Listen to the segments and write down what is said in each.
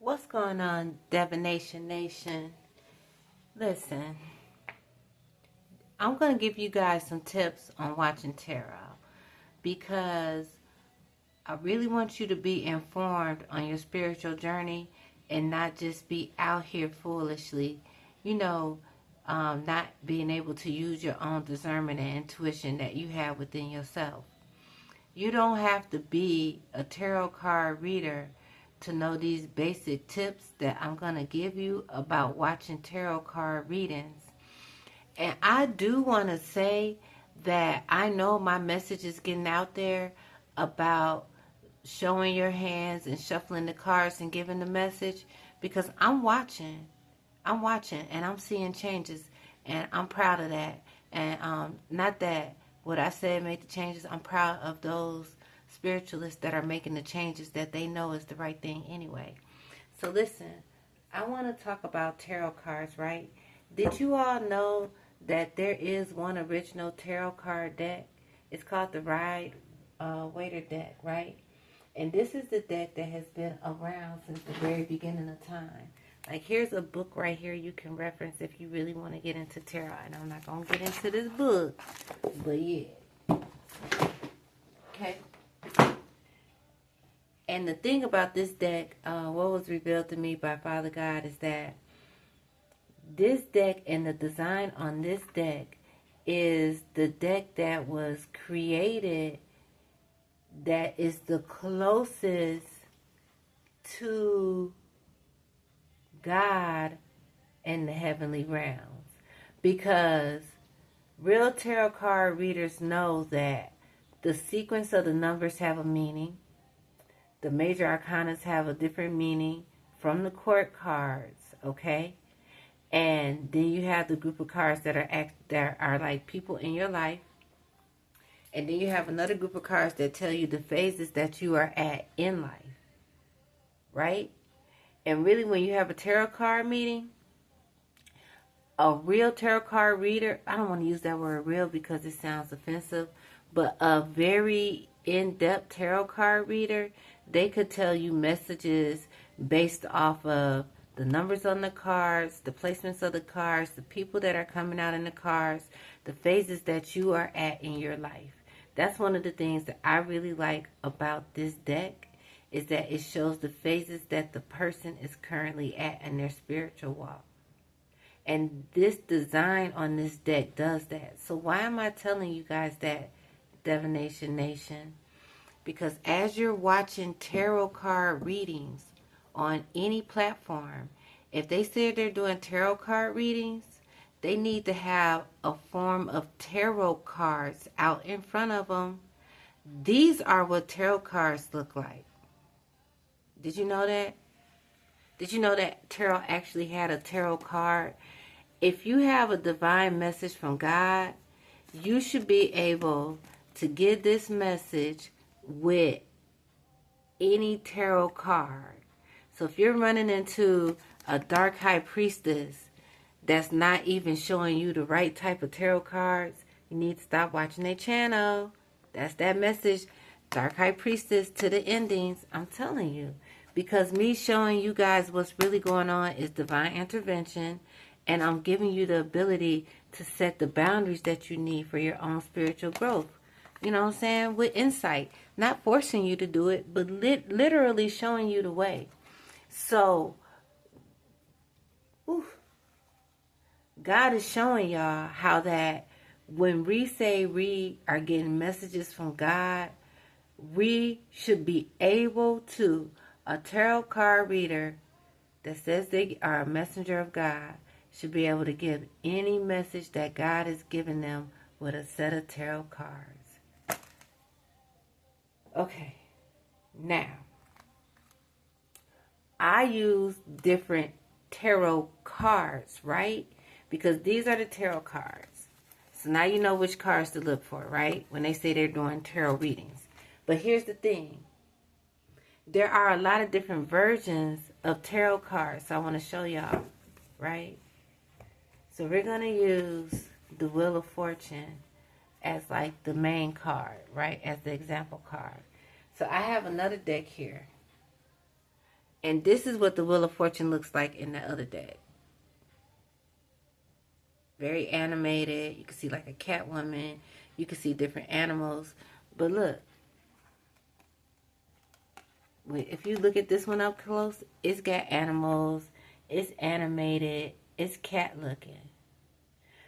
What's going on, Divination Nation? Listen, I'm going to give you guys some tips on watching tarot because I really want you to be informed on your spiritual journey and not just be out here foolishly, not being able to use your own discernment and intuition that you have within yourself. You don't have to be a tarot card reader to know these basic tips that I'm going to give you about watching tarot card readings. And I do want to say that I know my message is getting out there about showing your hands and shuffling the cards and giving the message because I'm watching and I'm seeing changes and I'm proud of that. And not that what I said made the changes. I'm proud of those spiritualists that are making the changes that they know is the right thing anyway. So listen, I want to talk about tarot cards, right? Did you all know that there is one original tarot card deck? It's called the Ride Waiter deck, right? And this is the deck that has been around since the very beginning of time. Like, here's a book right here you can reference if you really want to get into tarot. And I'm not going to get into this book, but yeah. Okay. And the thing about this deck, what was revealed to me by Father God is that this deck and the design on this deck is the deck that was created that is the closest to God and the heavenly realms. Because real tarot card readers know that the sequence of the numbers have a meaning. The major arcanas have a different meaning from the court cards, okay? And then you have the group of cards that are like people in your life. And then you have another group of cards that tell you the phases that you are at in life, right? And really, when you have a tarot card meeting, a real tarot card reader, I don't want to use that word real because it sounds offensive, but a very in-depth tarot card reader, they could tell you messages based off of the numbers on the cards, the placements of the cards, the people that are coming out in the cards, the phases that you are at in your life. That's one of the things that I really like about this deck is that it shows the phases that the person is currently at in their spiritual walk. And this design on this deck does that. So why am I telling you guys that, Divination Nation? Because as you're watching tarot card readings on any platform, if they say they're doing tarot card readings, they need to have a form of tarot cards out in front of them. These are what tarot cards look like. Did you know that? Did you know that tarot actually had a tarot card? If you have a divine message from God, you should be able to give this message with any tarot card. So if you're running into a dark high priestess that's not even showing you the right type of tarot cards, you need to stop watching their channel. That's that message, dark high priestess to the endings. I'm telling you. Because me showing you guys what's really going on is divine intervention. And I'm giving you the ability to set the boundaries that you need for your own spiritual growth. You know what I'm saying? With insight. Not forcing you to do it, but literally showing you the way. So, God is showing y'all how that when we say we are getting messages from God, we should be able to, a tarot card reader that says they are a messenger of God, should be able to give any message that God has given them with a set of tarot cards. Okay, now, I use different tarot cards, right? Because these are the tarot cards. So now you know which cards to look for, right? When they say they're doing tarot readings. But here's the thing. There are a lot of different versions of tarot cards. So I want to show y'all, right? So we're going to use the Wheel of Fortune as like the main card, right? As the example card. So I have another deck here. And this is what the Wheel of Fortune looks like in the other deck. Very animated. You can see like a cat woman. You can see different animals. But look. If you look at this one up close, it's got animals. It's animated. It's cat looking.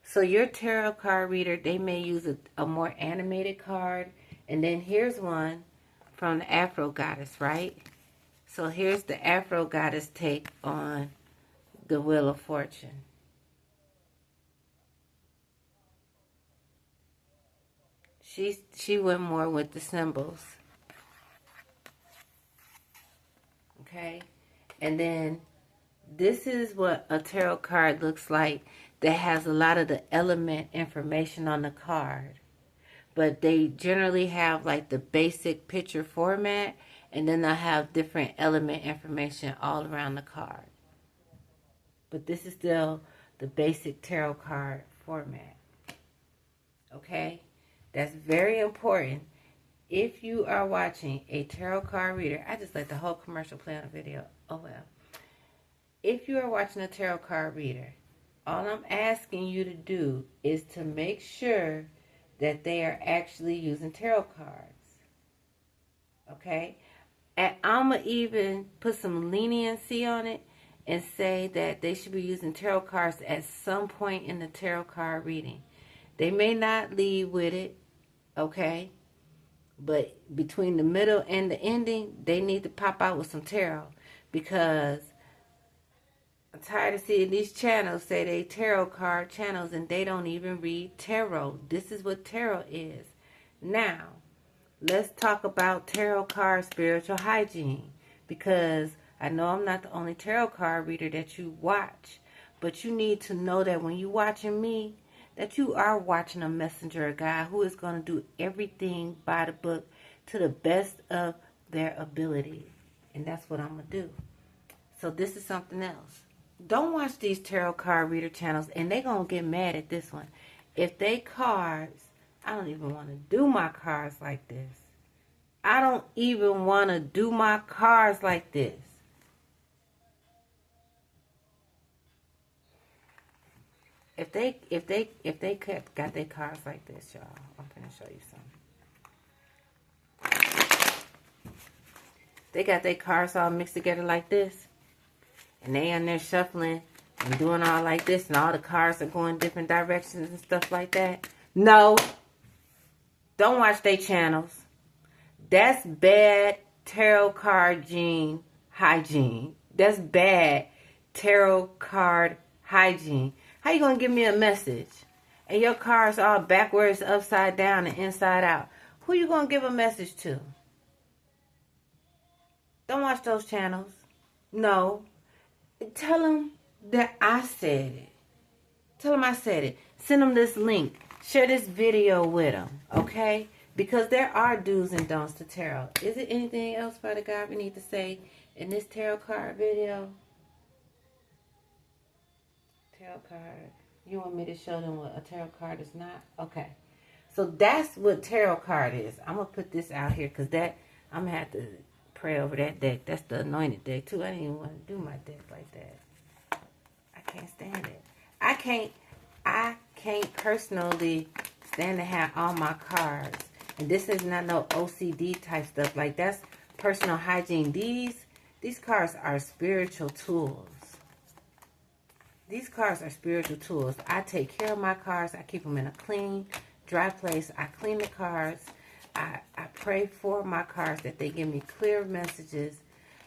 So your tarot card reader, they may use a more animated card. And then here's one from the Afro Goddess, right? So here's the Afro Goddess take on the Wheel of Fortune. She went more with the symbols. Okay? And then this is what a tarot card looks like that has a lot of the element information on the card. But they generally have like the basic picture format, and then they'll have different element information all around the card. But this is still the basic tarot card format. Okay? That's very important. If you are watching a tarot card reader, I just let the whole commercial play on the video. Oh well. If you are watching a tarot card reader, all I'm asking you to do is to make sure that they are actually using tarot cards. Okay? And I'm going to even put some leniency on it and say that they should be using tarot cards at some point in the tarot card reading. They may not lead with it, okay? But between the middle and the ending, they need to pop out with some tarot. Because I'm tired of seeing these channels say they tarot card channels and they don't even read tarot. This is what tarot is. Now, let's talk about tarot card spiritual hygiene. Because I know I'm not the only tarot card reader that you watch. But you need to know that when you're watching me, that you are watching a messenger, a guy who is going to do everything by the book to the best of their ability. And that's what I'm going to do. So this is something else. Don't watch these tarot card reader channels, and they're going to get mad at this one. If they cards, I don't even want to do my cards like this. I don't even want to do my cards like this. If they got their cards like this, y'all, I'm gonna show you something. They got their cards all mixed together like this, and they in there shuffling and doing all like this, and all the cards are going different directions and stuff like that. No, don't watch their channels. That's bad tarot card hygiene. That's bad tarot card hygiene. How you gonna give me a message and your cards all backwards, upside down, and inside out? Who you gonna give a message to? Don't watch those channels. No. Tell them that I said it. Tell them I said it. Send them this link. Share this video with them. Okay? Because there are do's and don'ts to tarot. Is there anything else, Father God, we need to say in this tarot card video? Tarot card. You want me to show them what a tarot card is not? Okay. So that's what tarot card is. I'm going to put this out here because that I'm going to have to pray over that deck. That's the anointed deck too. I didn't even want to do my deck like that. I can't stand it. I can't personally stand to have all my cards. And this is not no OCD type stuff. Like, that's personal hygiene. These cards are spiritual tools. These cards are spiritual tools. I take care of my cards. I keep them in a clean, dry place. I clean the cards. I pray for my cards that they give me clear messages.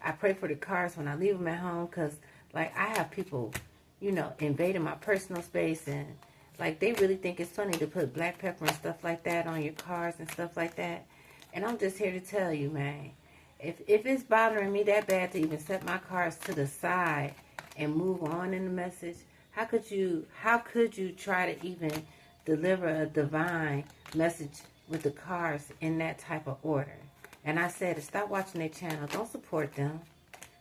I pray for the cards when I leave them at home because, like, I have people, you know, invading my personal space and, like, they really think it's funny to put black pepper and stuff like that on your cards and stuff like that. And I'm just here to tell you, man, if it's bothering me that bad to even set my cards to the side and move on in the message, how could you try to even deliver a divine message with the cards in that type of order? And I said to stop watching their channel. Don't support them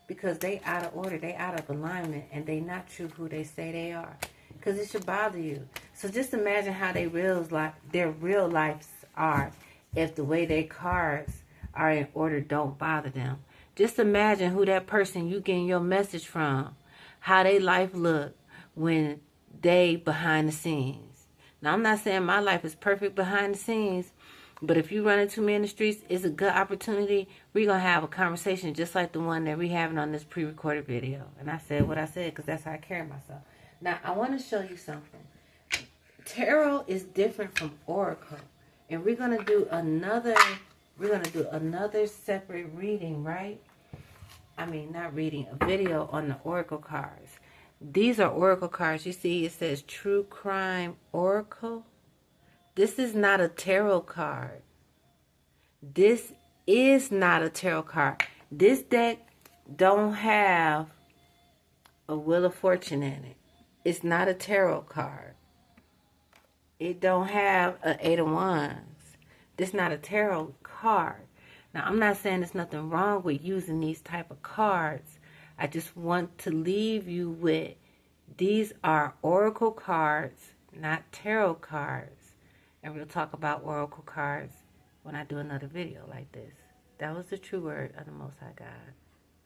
because they out of order, they out of alignment, and they not true who they say they are. Because it should bother you. So just imagine how their real lives are if the way their cards are in order don't bother them. Just imagine who that person you getting your message from, how they life look when they behind the scenes. Now, I'm not saying my life is perfect behind the scenes, but if you run into me in the streets, it's a good opportunity. We're going to have a conversation just like the one that we're having on this pre-recorded video. And I said what I said because that's how I carry myself. Now, I want to show you something. Tarot is different from Oracle. And we're going to do another separate reading, right? I mean, not reading, a video on the Oracle cards. These are Oracle cards. You see, it says True Crime Oracle. This is not a tarot card. This is not a tarot card. This deck don't have a Wheel of Fortune in it. It's not a tarot card. It don't have an Eight of Wands. This is not a tarot card. Now, I'm not saying there's nothing wrong with using these type of cards. I just want to leave you with, these are Oracle cards, not tarot cards. And we'll talk about Oracle cards when I do another video like this. That was the true word of the Most High God.